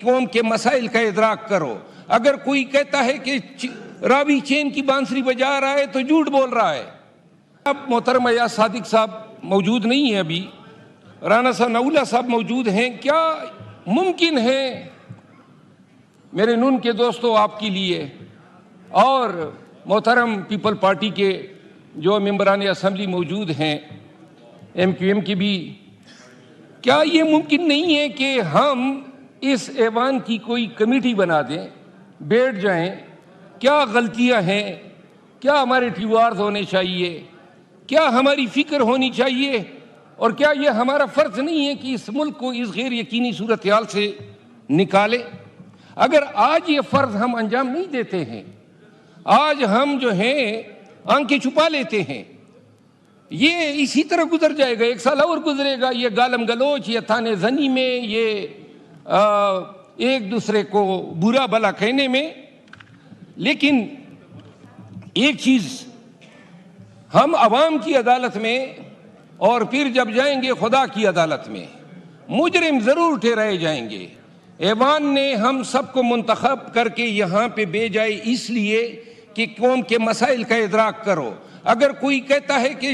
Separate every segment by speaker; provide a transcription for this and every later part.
Speaker 1: قوم کے مسائل کا ادراک کرو. اگر کوئی کہتا ہے کہ راوی چین کی بانسری بجا رہا ہے تو جھوٹ بول رہا ہے. اب محترم ایاز صادق صاحب موجود نہیں ہیں, ابھی رانا ثناء اللہ صاحب موجود ہیں. کیا ممکن ہے میرے نون کے دوستوں آپ کے لیے اور محترم پیپل پارٹی کے جو ممبران اسمبلی موجود ہیں ایم کیو ایم کے بھی, کیا یہ ممکن نہیں ہے کہ ہم اس ایوان کی کوئی کمیٹی بنا دیں, بیٹھ جائیں, کیا غلطیاں ہیں, کیا ہمارے ٹیوارز ہونے چاہیے, کیا ہماری فکر ہونی چاہیے, اور کیا یہ ہمارا فرض نہیں ہے کہ اس ملک کو اس غیر یقینی صورتحال سے نکالے؟ اگر آج یہ فرض ہم انجام نہیں دیتے ہیں, آج ہم جو ہیں آنکھیں چھپا لیتے ہیں, یہ اسی طرح گزر جائے گا, 1 سال اور گزرے گا, یہ گالم گلوچ, یہ تانے زنی میں, یہ ایک دوسرے کو برا بھلا کہنے میں. لیکن ایک چیز, ہم عوام کی عدالت میں اور پھر جب جائیں گے خدا کی عدالت میں مجرم ضرور ٹھہرائے جائیں گے. ایوان نے ہم سب کو منتخب کر کے یہاں پہ بھیجا ہے اس لیے کہ قوم کے مسائل کا ادراک کرو. اگر کوئی کہتا ہے کہ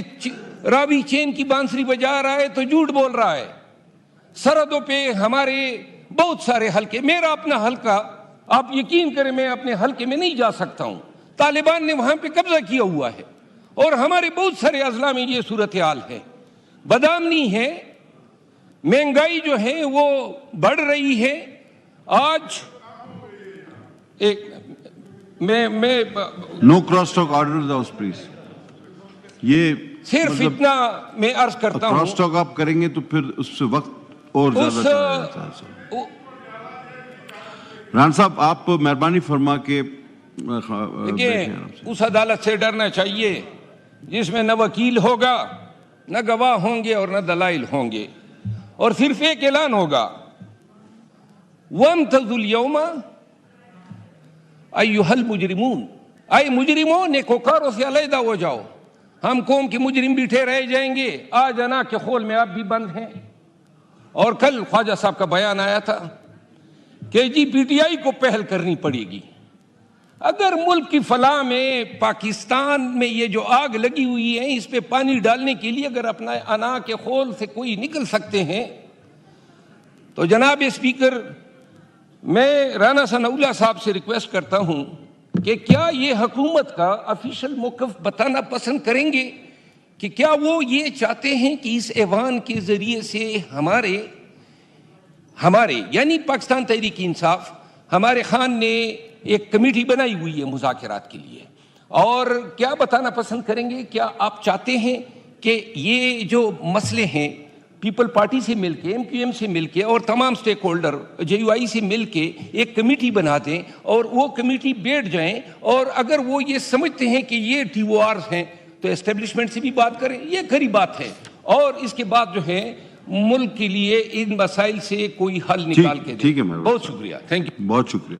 Speaker 1: راوی چین کی بانسری بجا رہا ہے تو جھوٹ بول رہا ہے. سرحدوں پہ ہمارے بہت سارے حلقے, میرا اپنا حلقہ, آپ یقین کریں میں اپنے حلقے میں نہیں جا سکتا ہوں, طالبان نے وہاں پہ قبضہ کیا ہوا ہے, اور ہمارے بہت سارے اضلاع میں یہ صورتحال ہے. بدامنی ہے, مہنگائی جو ہے وہ بڑھ رہی ہے. آج ایک میں
Speaker 2: no cross talk order the house please. یہ
Speaker 1: صرف اتنا میں عرض کرتا ہوں,
Speaker 2: کراس ٹاک آپ کریں گے تو پھر اس سے وقت اور زیادہ چلا جاتا ہے. ران صاحب آپ مہربانی فرما کے
Speaker 1: اس عدالت سے ڈرنا چاہیے جس میں نہ وکیل ہوگا, نہ گواہ ہوں گے اور نہ دلائل ہوں گے, اور صرف ایک اعلان ہوگا, وَامْتَزُوا الْيَوْمَ أَيُّهَا الْمُجْرِمُونَ, اے مجرموں نیکوکاروں سے علیحدہ ہو جاؤ. ہم قوم کے مجرم بیٹھے رہ جائیں گے, آج انا کے خول میں آپ بھی بند ہیں. اور کل خواجہ صاحب کا بیان آیا تھا کہ جی پی ٹی آئی کو پہل کرنی پڑے گی. اگر ملک کی فلاح میں, پاکستان میں یہ جو آگ لگی ہوئی ہے اس پہ پانی ڈالنے کے لیے اگر اپنا انا کے خول سے کوئی نکل سکتے ہیں تو جناب اسپیکر, میں رانا ثناء اللہ صاحب سے ریکویسٹ کرتا ہوں کہ کیا یہ حکومت کا آفیشیل موقف بتانا پسند کریں گے کہ کیا وہ یہ چاہتے ہیں کہ اس ایوان کے ذریعے سے ہمارے یعنی پاکستان تحریک انصاف, ہمارے خان نے ایک کمیٹی بنائی ہوئی ہے مذاکرات کے لیے, اور کیا بتانا پسند کریں گے, کیا آپ چاہتے ہیں کہ یہ جو مسئلے ہیں پیپل پارٹی سے مل کے, ایم کیو ایم سے مل کے اور تمام سٹیک ہولڈر جے یو آئی سے مل کے ایک کمیٹی بنا دیں اور وہ کمیٹی بیٹھ جائیں, اور اگر وہ یہ سمجھتے ہیں کہ یہ ٹی او آرز ہیں تو اسٹیبلشمنٹ سے بھی بات کریں, یہ کھری بات ہے, اور اس کے بعد جو ہے ملک کے لیے ان مسائل سے کوئی حل نکال کے دیں.
Speaker 2: ٹھیک ہے,
Speaker 1: بہت شکریہ, تھینک یو.
Speaker 2: بہت شکریہ.